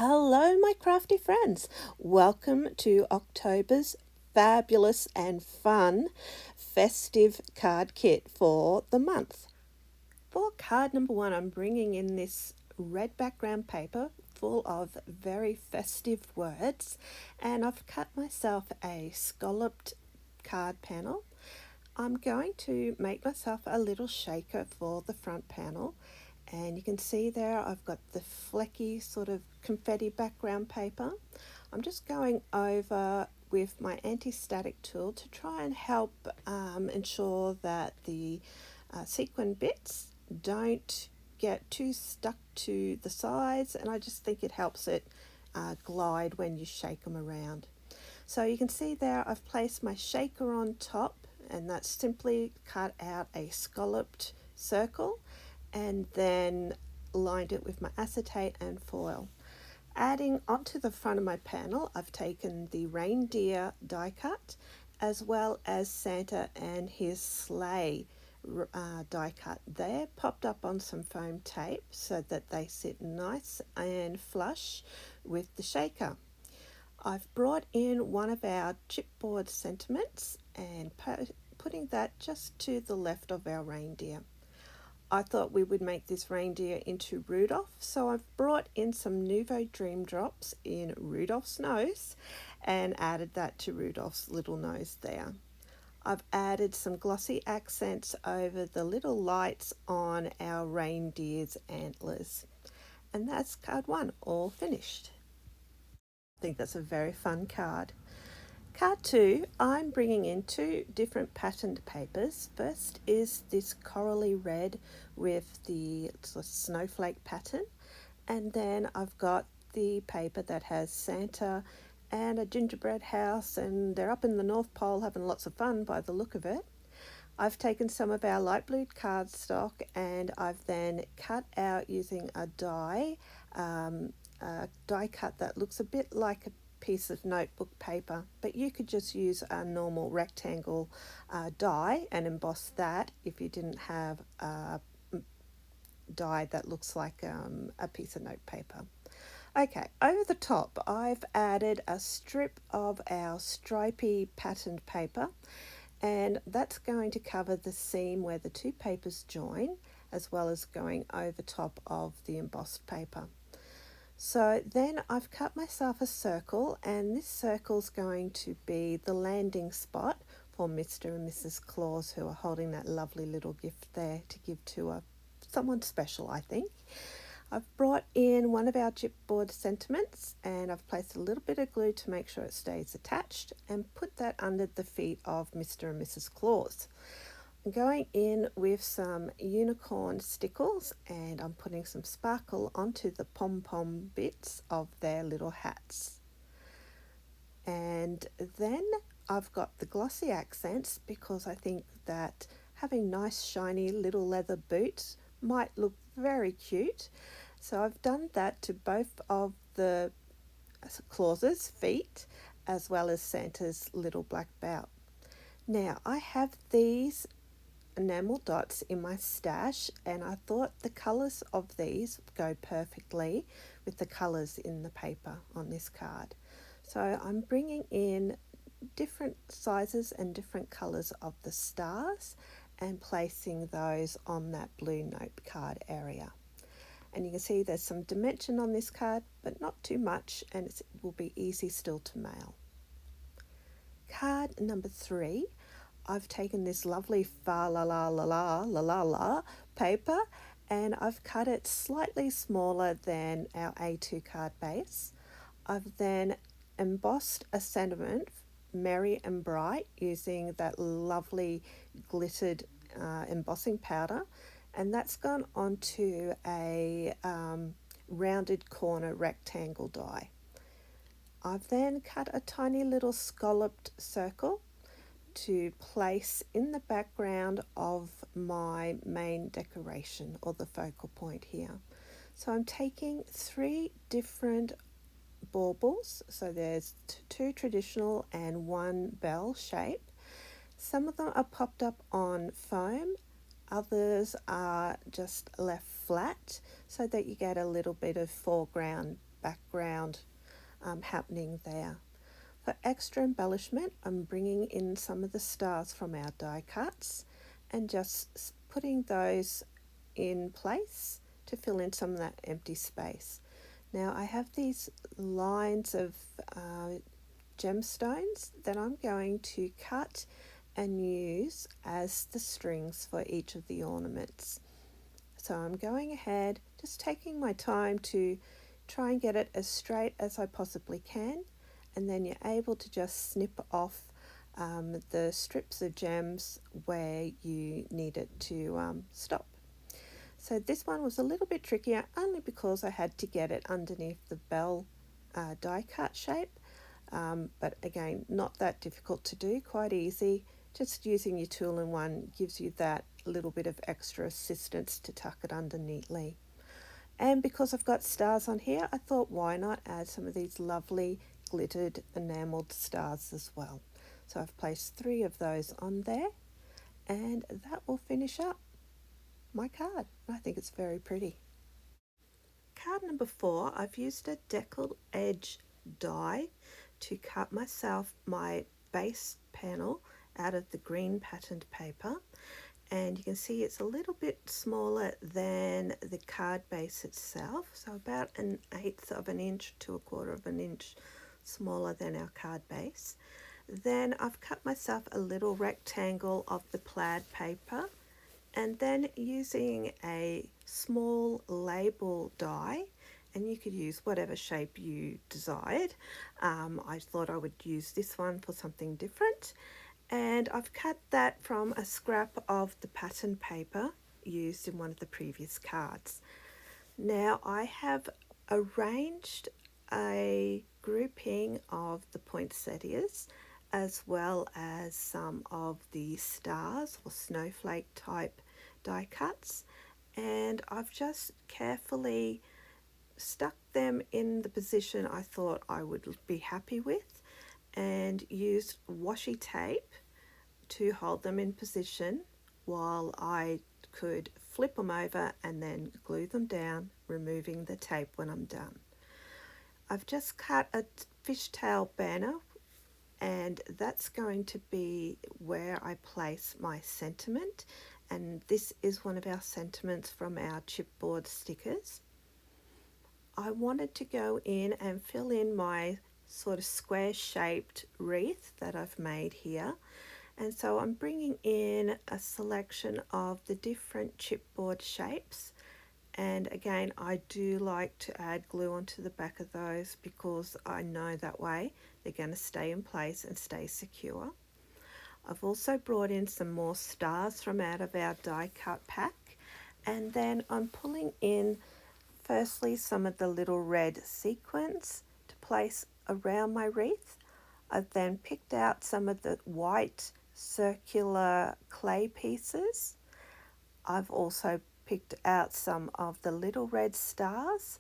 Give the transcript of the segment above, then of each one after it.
Hello, my crafty friends. Welcome to October's fabulous and fun festive card kit for the month. For card number one, I'm bringing in this red background paper full of very festive words, and I've cut myself a scalloped card panel. I'm going to make myself a little shaker for the front panel, and you can see there I've got the flecky sort of confetti background paper. I'm just going over with my anti-static tool to try and help ensure that the sequin bits don't get too stuck to the sides, and I just think it helps it glide when you shake them around. So you can see there I've placed my shaker on top, and that's simply cut out a scalloped circle and then lined it with my acetate and foil. Adding onto the front of my panel, I've taken the reindeer die cut as well as Santa and his sleigh die cut. They're popped up on some foam tape so that they sit nice and flush with the shaker. I've brought in one of our chipboard sentiments and putting that just to the left of our reindeer. I thought we would make this reindeer into Rudolph, so I've brought in some Nouveau Dream Drops in Rudolph's nose and added that to Rudolph's little nose there. I've added some glossy accents over the little lights on our reindeer's antlers. And that's card one, all finished. I think that's a very fun card. Card two, I'm bringing in two different patterned papers. First is this corally red with the sort of snowflake pattern, and then I've got the paper that has Santa and a gingerbread house, and they're up in the North Pole having lots of fun by the look of it. I've taken some of our light blue cardstock and I've then cut out using a die cut that looks a bit like a piece of notebook paper, but you could just use a normal rectangle die and emboss that if you didn't have a die that looks like a piece of note paper. Okay, over the top I've added a strip of our stripy patterned paper, and that's going to cover the seam where the two papers join, as well as going over top of the embossed paper. So then I've cut myself a circle, and this circle's going to be the landing spot for Mr. and Mrs. Claus, who are holding that lovely little gift there to give to someone special, I think. I've brought in one of our chipboard sentiments and I've placed a little bit of glue to make sure it stays attached and put that under the feet of Mr. and Mrs. Claus. I'm going in with some unicorn stickles and I'm putting some sparkle onto the pom-pom bits of their little hats. And then I've got the glossy accents because I think that having nice shiny little leather boots might look very cute. So I've done that to both of the Claus's feet as well as Santa's little black belt. Now I have these enamel dots in my stash, and I thought the colours of these go perfectly with the colours in the paper on this card. So I'm bringing in different sizes and different colours of the stars and placing those on that blue note card area. And you can see there's some dimension on this card, but not too much, and it will be easy still to mail. Card number three, I've taken this lovely fa la la la la la la la paper and I've cut it slightly smaller than our A2 card base. I've then embossed a sentiment, merry and bright, using that lovely glittered embossing powder, and that's gone onto a rounded corner rectangle die. I've then cut a tiny little scalloped circle to place in the background of my main decoration or the focal point here. So I'm taking three different baubles, so there's two traditional and one bell shape. Some of them are popped up on foam, others are just left flat so that you get a little bit of foreground background happening there. For extra embellishment, I'm bringing in some of the stars from our die cuts and just putting those in place to fill in some of that empty space. Now I have these lines of gemstones that I'm going to cut and use as the strings for each of the ornaments. So I'm going ahead, just taking my time to try and get it as straight as I possibly can, and then you're able to just snip off the strips of gems where you need it to stop. So this one was a little bit trickier only because I had to get it underneath the bell die cut shape, but again, not that difficult to do, quite easy. Just using your tool in one gives you that little bit of extra assistance to tuck it under neatly. And because I've got stars on here, I thought why not add some of these lovely glittered enameled stars as well. So I've placed 3 of those on there, and that will finish up my card. I think it's very pretty. Card number 4, I've used a deckled edge die to cut myself my base panel out of the green patterned paper, and you can see it's a little bit smaller than the card base itself, so about 1/8 of an inch to 1/4 of an inch smaller than our card base. Then I've cut myself a little rectangle of the plaid paper, and then using a small label die, and you could use whatever shape you desired. I thought I would use this one for something different, and I've cut that from a scrap of the pattern paper used in one of the previous cards. Now I have arranged a grouping of the poinsettias as well as some of the stars or snowflake type die cuts, and I've just carefully stuck them in the position I thought I would be happy with, and used washi tape to hold them in position while I could flip them over and then glue them down, removing the tape when I'm done. I've just cut a fishtail banner, and that's going to be where I place my sentiment, and this is one of our sentiments from our chipboard stickers. I wanted to go in and fill in my sort of square shaped wreath that I've made here, and so I'm bringing in a selection of the different chipboard shapes, and again I do like to add glue onto the back of those because I know that way they're going to stay in place and stay secure. I've also brought in some more stars from out of our die cut pack, and then I'm pulling in firstly some of the little red sequins to place around my wreath. I've then picked out some of the white circular clay pieces. I've also picked out some of the little red stars,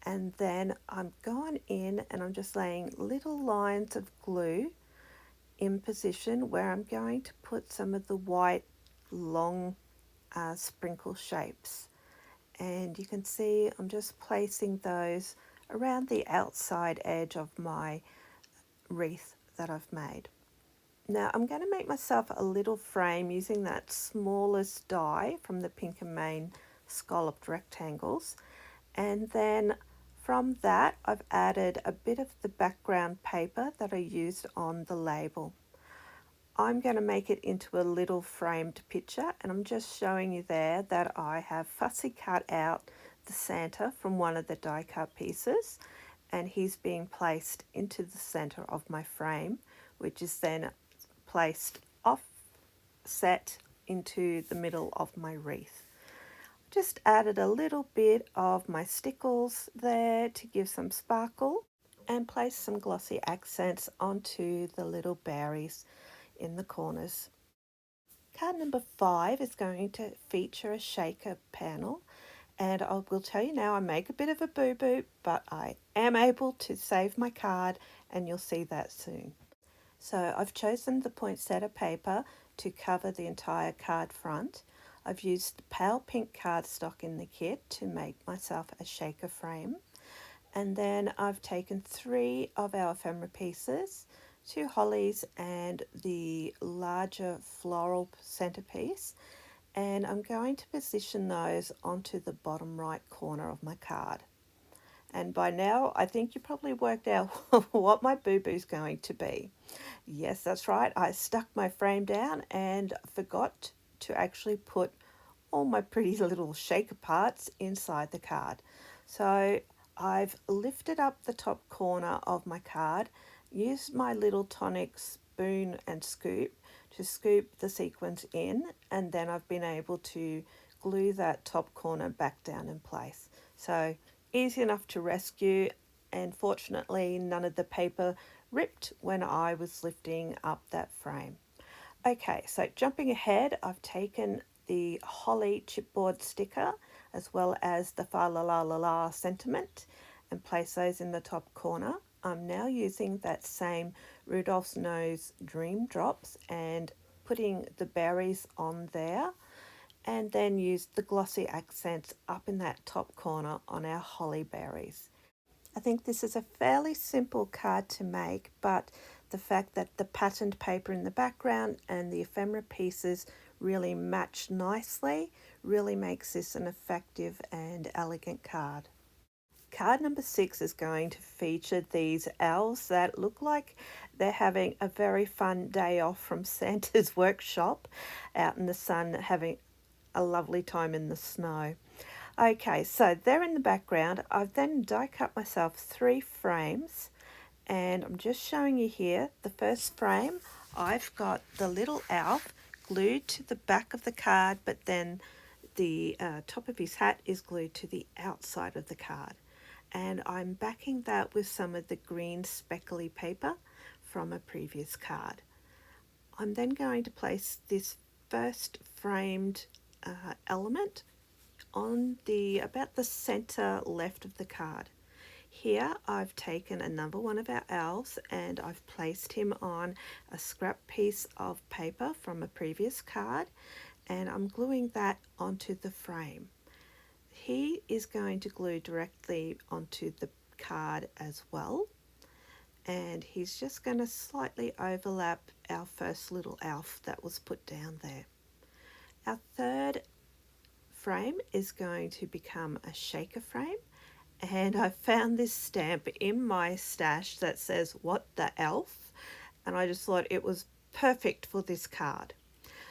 and then I'm going in and I'm just laying little lines of glue in position where I'm going to put some of the white long sprinkle shapes, and you can see I'm just placing those around the outside edge of my wreath that I've made. Now I'm going to make myself a little frame using that smallest die from the Pink and Main scalloped rectangles, and then from that I've added a bit of the background paper that I used on the label. I'm going to make it into a little framed picture, and I'm just showing you there that I have fussy cut out the Santa from one of the die cut pieces, and he's being placed into the center of my frame, which is then placed offset into the middle of my wreath. Just added a little bit of my stickles there to give some sparkle, and placed some glossy accents onto the little berries in the corners. Card number 5 is going to feature a shaker panel, and I will tell you now I make a bit of a boo-boo, but I am able to save my card, and you'll see that soon. So I've chosen the poinsettia paper to cover the entire card front. I've used pale pink cardstock in the kit to make myself a shaker frame, And then I've taken 3 of our ephemera pieces, 2 hollies and the larger floral centerpiece, and I'm going to position those onto the bottom right corner of my card. And by now, I think you probably worked out what my boo-boo's going to be. Yes, that's right. I stuck my frame down and forgot to actually put all my pretty little shaker parts inside the card. So I've lifted up the top corner of my card, used my little tonic spoon and scoop to scoop the sequins in, and then I've been able to glue that top corner back down in place. So easy enough to rescue, and fortunately none of the paper ripped when I was lifting up that frame. Okay, so jumping ahead, I've taken the holly chipboard sticker as well as the fa la la la la sentiment and place those in the top corner. I'm now using that same Rudolph's Nose Dream Drops and putting the berries on there, and then use the glossy accents up in that top corner on our holly berries. I think this is a fairly simple card to make, but the fact that the patterned paper in the background and the ephemera pieces really match nicely really makes this an effective and elegant card. Card number 6 is going to feature these elves that look like they're having a very fun day off from Santa's workshop out in the sun, having a lovely time in the snow. Okay, so they're in the background. I've then die cut myself 3 frames, and I'm just showing you here the first frame. I've got the little elf glued to the back of the card, but then the top of his hat is glued to the outside of the card. And I'm backing that with some of the green speckly paper from a previous card. I'm then going to place this first framed element on the about the center left of the card. Here I've taken another one of our elves and I've placed him on a scrap piece of paper from a previous card, and I'm gluing that onto the frame. He is going to glue directly onto the card as well, and he's just going to slightly overlap our first little elf that was put down there. Our third frame is going to become a shaker frame, and I found this stamp in my stash that says "What the Elf," and I just thought it was perfect for this card.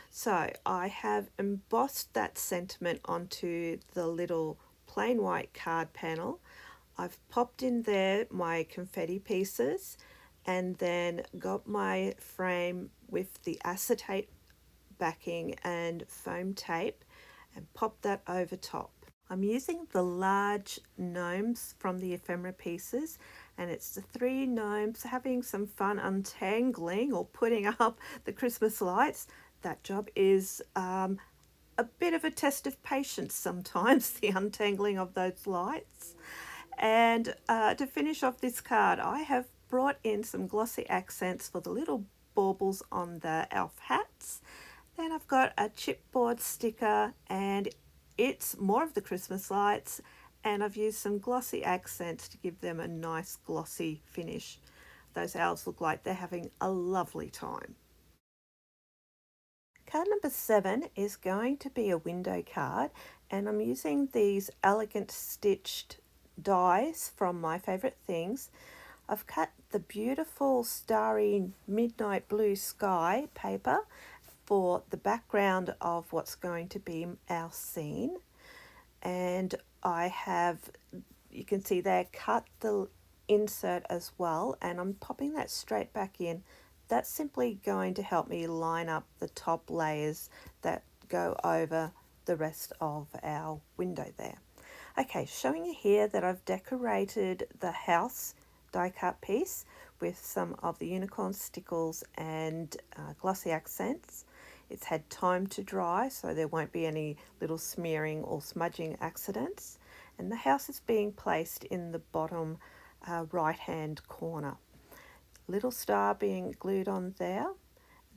So I have embossed that sentiment onto the little plain white card panel. I've popped in there my confetti pieces and then got my frame with the acetate backing and foam tape and popped that over top. I'm using the large gnomes from the ephemera pieces, and it's the 3 gnomes having some fun untangling or putting up the Christmas lights. That job is a bit of a test of patience sometimes, the untangling of those lights. And to finish off this card, I have brought in some glossy accents for the little baubles on the elf hats. Then I've got a chipboard sticker, and it's more of the Christmas lights, and I've used some glossy accents to give them a nice glossy finish. Those elves look like they're having a lovely time. Card number 7 is going to be a window card, and I'm using these elegant stitched dies from My Favourite Things. I've cut the beautiful starry midnight blue sky paper for the background of what's going to be our scene, and I have, you can see there, cut the insert as well, and I'm popping that straight back in. That's simply going to help me line up the top layers that go over the rest of our window there. Okay, showing you here that I've decorated the house die cut piece with some of the unicorn stickles and glossy accents. It's had time to dry, so there won't be any little smearing or smudging accidents. And the house is being placed in the bottom right hand corner. Little star being glued on there.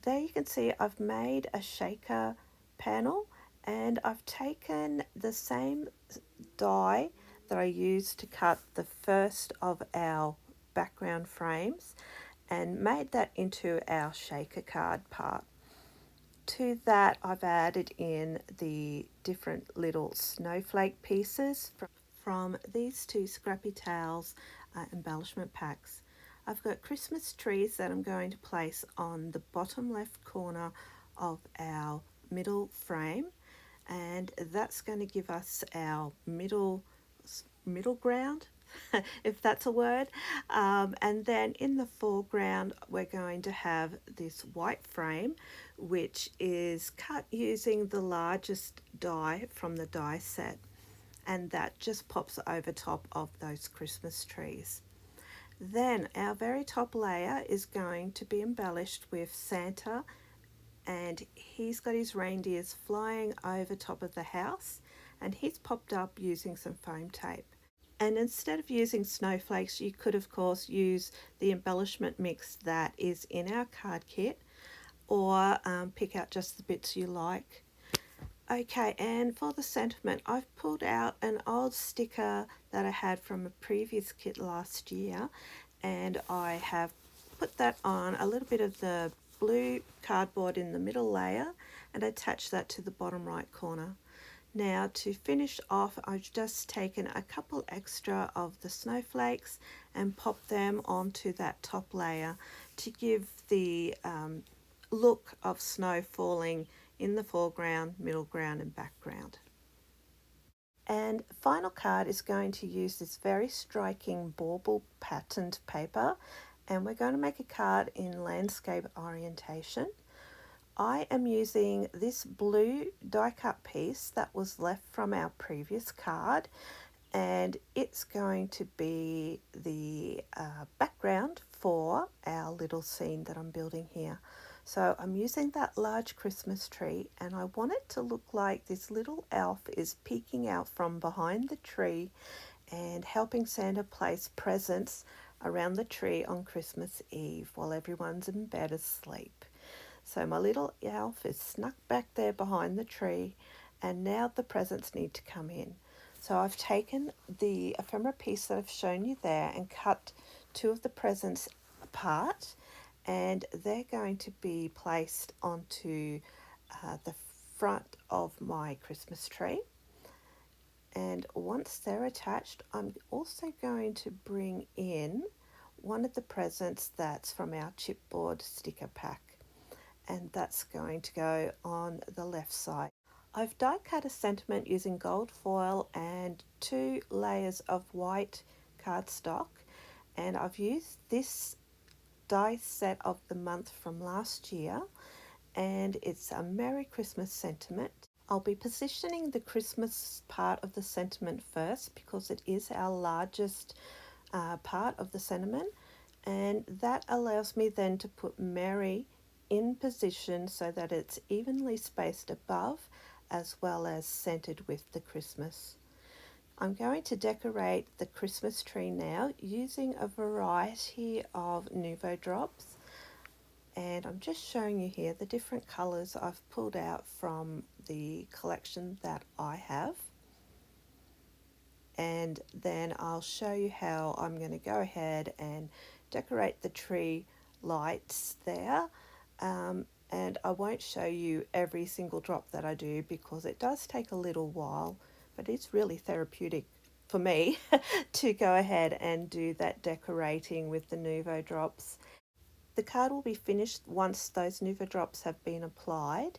There you can see I've made a shaker panel, and I've taken the same die that I used to cut the first of our background frames and made that into our shaker card part. To that, I've added in the different little snowflake pieces from these two Scrappy Tales embellishment packs. I've got Christmas trees that I'm going to place on the bottom left corner of our middle frame, and that's going to give us our middle ground, if that's a word. And then in the foreground, we're going to have this white frame, which is cut using the largest die from the die set, and that just pops over top of those Christmas trees. Then our very top layer is going to be embellished with Santa, and he's got his reindeers flying over top of the house, and he's popped up using some foam tape. And instead of using snowflakes, you could of course use the embellishment mix that is in our card kit, or pick out just the bits you like. Okay, and for the sentiment, I've pulled out an old sticker that I had from a previous kit last year, and I have put that on a little bit of the blue cardboard in the middle layer and attached that to the bottom right corner. Now to finish off, I've just taken a couple extra of the snowflakes and popped them onto that top layer to give the look of snow falling in the foreground, middle ground and background. And final card is going to use this very striking bauble patterned paper, and we're going to make a card in landscape orientation. I am using this blue die cut piece that was left from our previous card, and it's going to be the background for our little scene that I'm building here. So I'm using that large Christmas tree, and I want it to look like this little elf is peeking out from behind the tree and helping Santa place presents around the tree on Christmas Eve while everyone's in bed asleep. So my little elf is snuck back there behind the tree, and now the presents need to come in. So I've taken the ephemera piece that I've shown you there and cut two of the presents apart, and they're going to be placed onto the front of my Christmas tree. And once they're attached, I'm also going to bring in one of the presents that's from our chipboard sticker pack, and that's going to go on the left side. I've die cut a sentiment using gold foil and 2 layers of white cardstock, and I've used this die set of the month from last year, and it's a Merry Christmas sentiment. I'll be positioning the Christmas part of the sentiment first because it is our largest part of the sentiment, and that allows me then to put Merry in position so that it's evenly spaced above as well as centered with the Christmas. I'm going to decorate the Christmas tree now using a variety of Nuvo drops, and I'm just showing you here the different colors I've pulled out from the collection that I have, and then I'll show you how I'm going to go ahead and decorate the tree lights there. And I won't show you every single drop that I do because it does take a little while, but it's really therapeutic for me to go ahead and do that decorating with the Nuvo drops. The card will be finished once those Nuvo drops have been applied,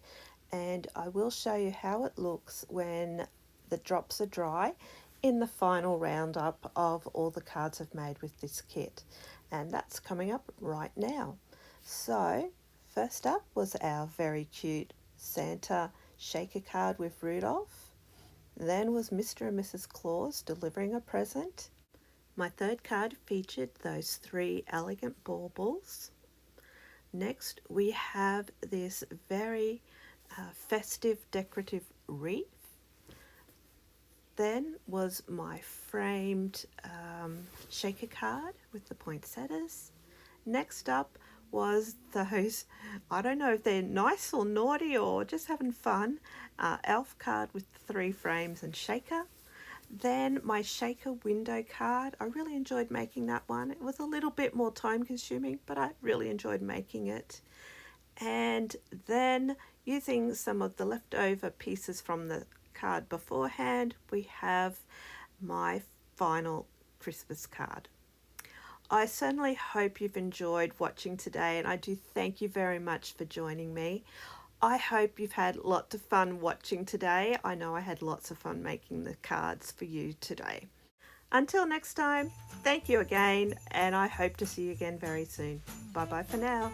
and I will show you how it looks when the drops are dry in the final roundup of all the cards I've made with this kit, and that's coming up right now. So first up was our very cute Santa shaker card with Rudolph. Then was Mr. and Mrs. Claus delivering a present. My third card featured those 3 elegant baubles. Next we have this very festive decorative wreath. Then was my framed shaker card with the poinsettias. Next up was those, I don't know if they're nice or naughty or just having fun, elf card with 3 frames and shaker. Then my shaker window card, I really enjoyed making that one. It was a little bit more time consuming, but I really enjoyed making it. And then using some of the leftover pieces from the card beforehand, we have my final Christmas card. I certainly hope you've enjoyed watching today, and I do thank you very much for joining me. I hope you've had lots of fun watching today. I know I had lots of fun making the cards for you today. Until next time, thank you again, and I hope to see you again very soon. Bye bye for now.